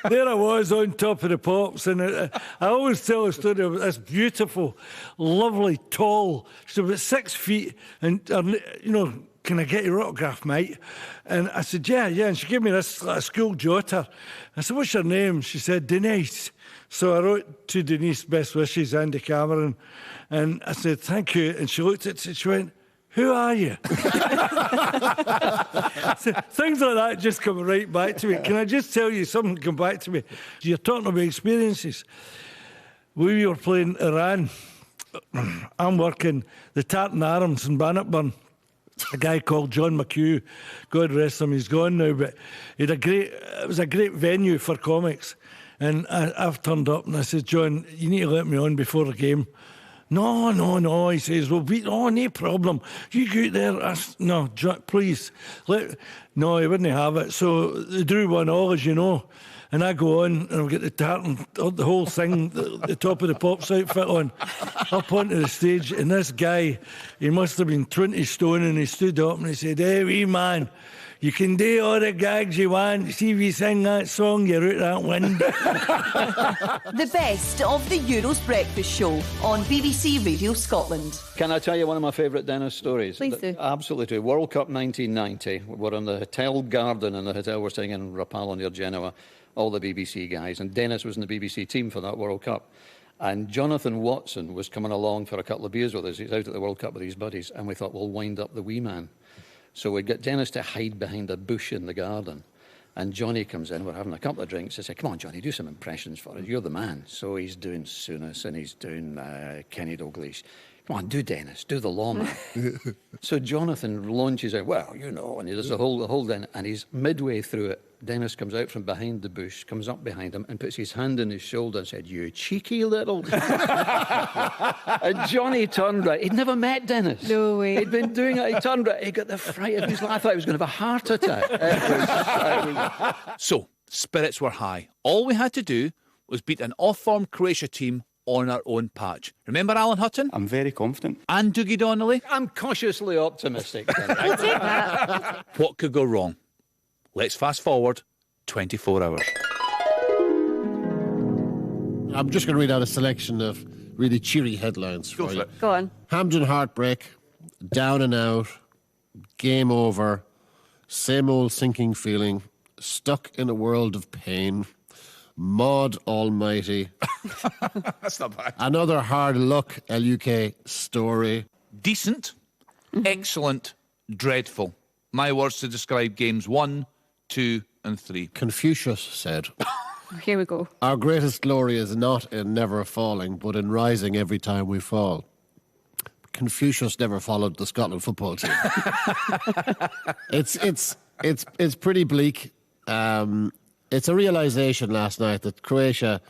There I was on top of the pops, and I always tell a story of this beautiful, lovely, tall, she's about 6 feet, and can I get your autograph, mate? And I said, yeah, and she gave me this school jotter. I said, what's your name? She said, Denise. So I wrote to Denise, best wishes, Andy Cameron, and I said, thank you. And she looked at it and she went, who are you? So things like that just come right back to me. Can I just tell you something come back to me? You're talking about experiences. We were playing Iran. I'm working the Tartan Arms in Bannockburn. A guy called John McHugh, God rest him, he's gone now, but it was a great venue for comics. And I've turned up and I said, John, you need to let me on before the game. No, he says, well, no problem. You go there. No, John, please. No, he wouldn't have it. So they drew 1-1, as you know. And I go on and I've got the tartan, the whole thing, the top of the Pops outfit on, up onto the stage. And this guy, he must have been 20 stone, and he stood up and he said, hey, wee man, you can do all the gags you want. See if you sing that song, you're out that window. The best of the Euros Breakfast Show on BBC Radio Scotland. Can I tell you one of my favourite Dennis stories? Please do. Absolutely true. World Cup 1990. We're in the Hotel Garden in the hotel we're staying in Rapallo near Genoa. All the BBC guys. And Dennis was in the BBC team for that World Cup. And Jonathan Watson was coming along for a couple of beers with us. He's out at the World Cup with his buddies. And we thought, we'll wind up the wee man. So we'd get Dennis to hide behind a bush in the garden. And Johnny comes in, we're having a couple of drinks. I said, come on, Johnny, do some impressions for us. You're the man. So he's doing Souness and he's doing Kenny Dalglish. Come on, do Dennis, do the lawman. So Jonathan launches out, well, and he does the whole thing. And he's midway through it. Dennis comes out from behind the bush, comes up behind him and puts his hand on his shoulder and said, you cheeky little... And Johnny turned right. He'd never met Dennis. No way. He'd been doing it. He turned right. He got the fright of his life. I thought he was going to have a heart attack. So, spirits were high. All we had to do was beat an off-form Croatia team on our own patch. Remember Alan Hutton? I'm very confident. And Dougie Donnelly? I'm cautiously optimistic. What could go wrong? Let's fast forward 24 hours. I'm just going to read out a selection of really cheery headlines for you. Go on. Hampden heartbreak, down and out, game over, same old sinking feeling, stuck in a world of pain, Maud Almighty. That's not bad. Another hard luck LUK story. Decent, excellent, dreadful. My words to describe games 1, 2 and 3. Confucius said, Here we go. our greatest glory is not in never falling, but in rising every time we fall. Confucius never followed the Scotland football team. It's pretty bleak. It's a realisation last night that Croatia,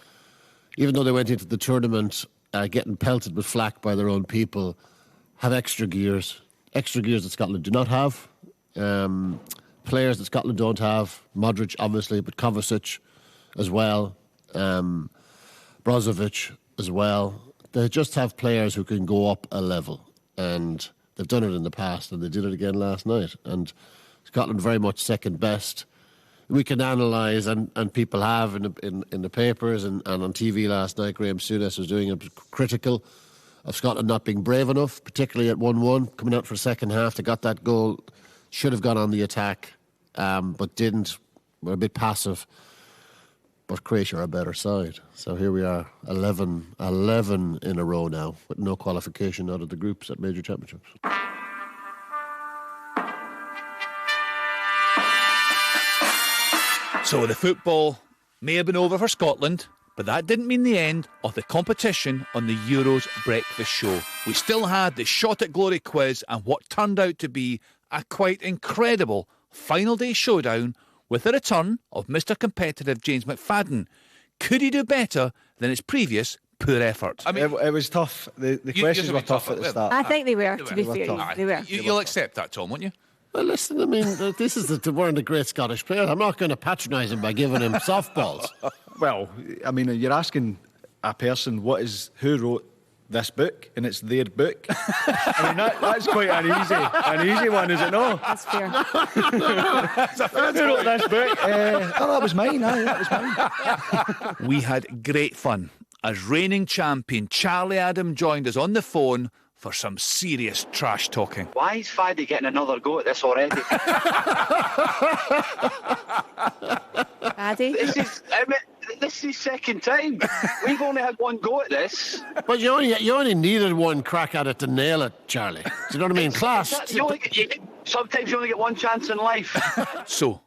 even though they went into the tournament getting pelted with flack by their own people, have extra gears that Scotland do not have. Players that Scotland don't have. Modric, obviously, but Kovacic as well. Brozovic as well. They just have players who can go up a level. And they've done it in the past, and they did it again last night. And Scotland very much second best. We can analyse, and people have in the papers and on TV last night. Graham Souness was doing it, critical of Scotland not being brave enough, particularly at 1-1, coming out for the second half. They got that goal, should have gone on the attack, but didn't. We're a bit passive. But Croatia are a better side. So here we are, 11 in a row now, with no qualification out of the groups at major championships. So the football may have been over for Scotland, but that didn't mean the end of the competition on the Euros Breakfast Show. We still had the Shot at Glory quiz and what turned out to be a quite incredible final day showdown with the return of Mr. Competitive James McFadden. Could he do better than his previous poor effort? I mean, it was tough. The questions were tough at the start. I think they were, to be fair. They were. You'll accept that, Tom, won't you? Well, listen, I mean, this is one of the great Scottish players. I'm not going to patronise him by giving him softballs. Well, I mean, you're asking a person who wrote this book, and it's their book. I mean, that's quite an easy one, is it not? That's fair. Who wrote this book? That was mine. That was mine. We had great fun as reigning champion Charlie Adam joined us on the phone for some serious trash talking. Why is Faddy getting another go at this already? Faddy? This is his second time. We've only had one go at this. But you only needed one crack at it to nail it, Charlie. Do you know what I mean? Class. Sometimes you only get one chance in life. So,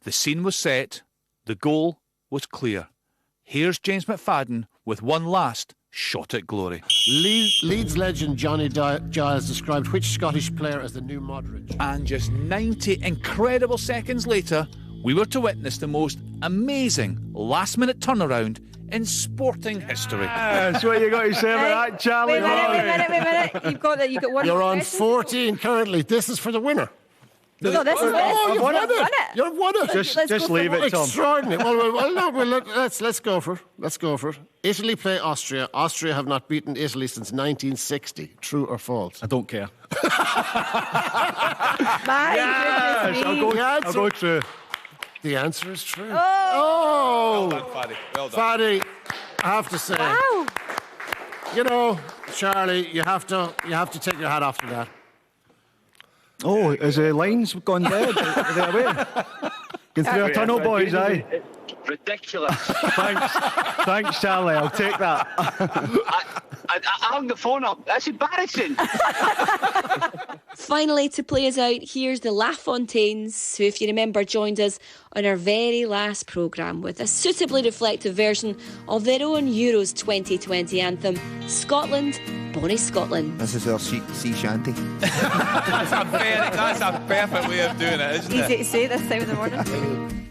the scene was set, the goal was clear. Here's James McFadden with one last shot at glory. Leeds legend Johnny Giles described which Scottish player as the new Modric. And just 90 incredible seconds later, we were to witness the most amazing last-minute turnaround in sporting history. That's what you got to say about that, Charlie. Wait a minute. You've got one. You're on question? 14 currently. This is for the winner. No, this is it. You've won it. Won it. You've won it. Just leave it, Tom. Extraordinary. Let's go for it. Let's go for it. Italy play Austria. Austria have not beaten Italy since 1960. True or false? I don't care. My goodness me. I'll go true. The answer is true. Well done, Faddy. Well done. Faddy, I have to say, Wow. you know, Charlie, you have to take your hat off to that. Oh, has the lines gone dead? Are they away? Going through a tunnel, boys, aye? Ridiculous. Thanks, Charlie. I'll take that. I hung the phone up. That's embarrassing. Finally, to play us out, here's the La Fontaines, who, if you remember, joined us on our very last programme with a suitably reflective version of their own Euros 2020 anthem, Scotland, Bonnie Scotland. This is our sea shanty. That's a perfect way of doing it, isn't it? Easy to say this time of the morning.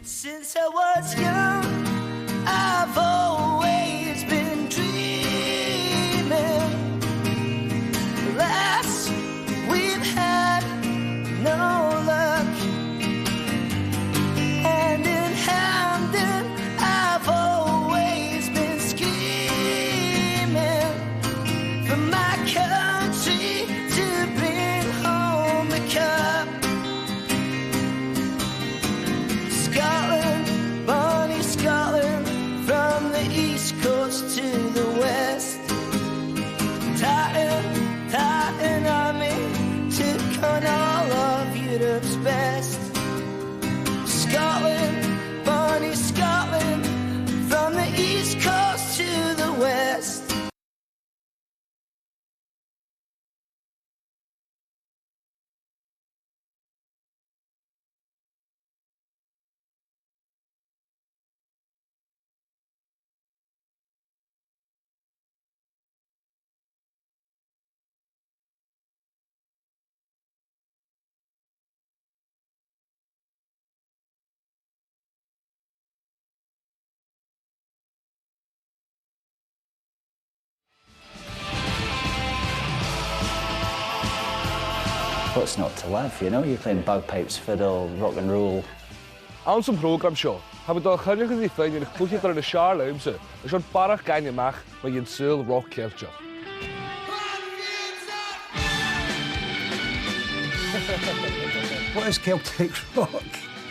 Since I was young, I've always been dreaming. Alas, we've had no luck. Hand in hand, I've always been scheming for my country to bring home the cup. Scotland, Bonnie Scotland, from the east coast to the west. Titan army took on all of Europe's best. Scotland, Bonnie Scotland, from the east coast to the west. What's not to love, you know? You're playing bagpipes, fiddle, rock and roll. Aan zo'n programshow hebben we toch genoeg gezien in de klootje door de Charlemse. Er zo'n parach kan je mag, maar je soul rock culture. What is Celtic rock?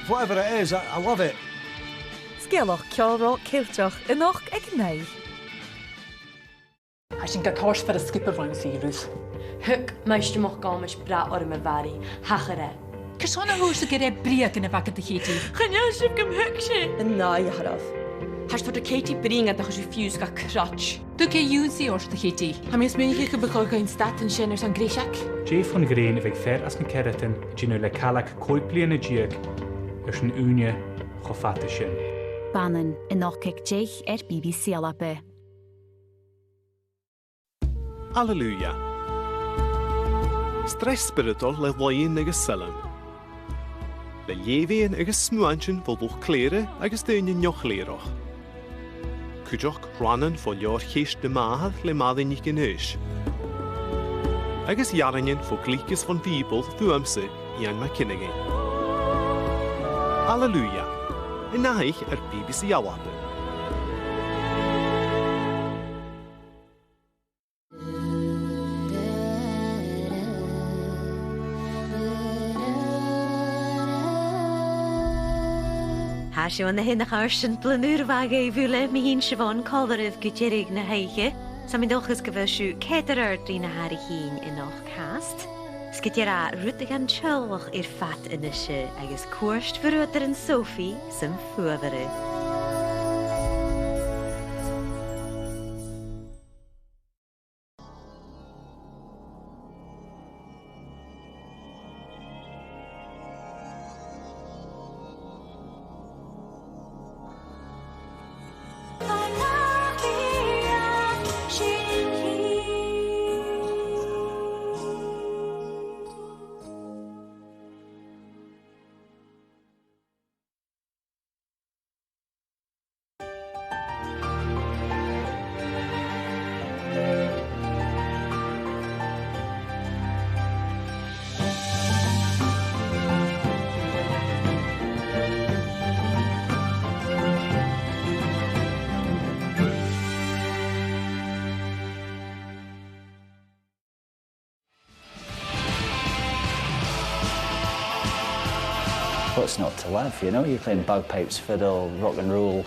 Whatever it is, I love it. Skelloch, rock culture, enoch ignite. Als je een kakors voor de skipper van virus. Huk, meisje mag gaan met bra orme vari, hagere. Kasana hoes de gere breek in de wakker te geti. Gaan jij zoek hem hukje? Nee, je haraf. Hast voor de Katie brengen dat je fuse ga crutch. Du ke juzi ors te geti. Ham is menige gebekog in stad en schenners aan Grishak. Jay van Green veg fer as een keratin, gino le kalak koipliene jiek, is een unie gefatishin. Bannen in nog kijk Jay BBC Alba. Alleluia. Stress spiritual le loyin agus salam. Le lévéin agus smuanchen vol doch klere agus deunje njoch leroch. Kujok rannen vol jaar geest de mahad le madin ik geneus. Agus jaringen vol kliekjes van people thuamse Ian McKinney. Alleluia. En naich BBC Alba. Asio na hyn yn blynwyr fag ei fwle mi hi'n siafon colrydd gydarig na heiche. Sa mi'n dolchus gyfyrsiw cedr ar drin na har hun yn o'ch cast. Sgydi'r a rwyd gan tiolch i'r ffat yn ysio agos cwrst fyrwydr yn Sophie sy'n ffwafyru. What's not to love, you know? You're playing bagpipes, fiddle, rock and roll.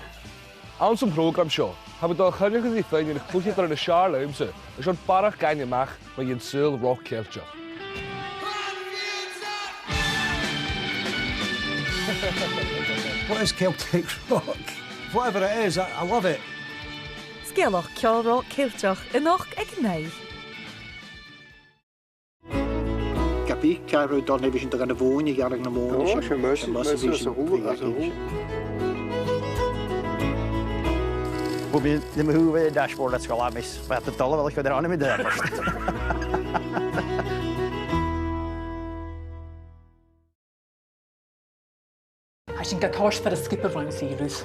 Aan zo'n programshow hebben we toch genoeg gezien in de klootje door de Charlemse. Er is een paar kleine mag met je soul rock culture. What is Celtic rock? Whatever it is, I love it. Skeloch ceolrock ciltach in och ag nei. Gabi, Cairo Don heb je toch aan de woning, jaar na morgen. Ja, je moet Probeer de hoe dashboard dat school is. Wat de tolle wel ik er aan met de. Has sin gatáis fer a skipperhain síús.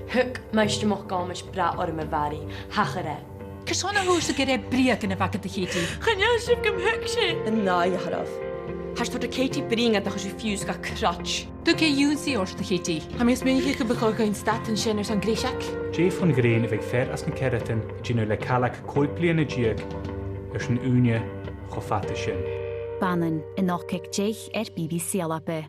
Huk meiste mocht gamis bra or me bari, hachare. Cos honna hús a gur briac in a bag a chétí. Chynne sif gym huk sé. Ná, haraf. Has tot a Katie bringa da chos fuse ga crutch. Du ke úsí ors de chétí. Ha mis mé ik becho in staten sinners an Grisiach. Jeff van Green bheith fer as na Keratin ginu le calach coibliana diag sin úne go fatta sin. Bannon in ochcic deich BBC Alba.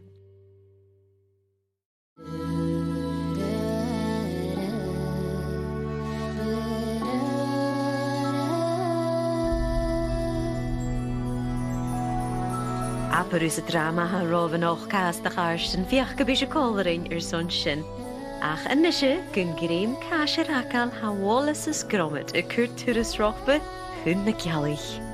Aperus y drama ha rof yn och cast ach ars yn fiach gybys y colrin son sin. Ach yn nysio gyn greim cas yr acal ha wallace ysgromit y cwrt hwrys rochbe hwn na gialich.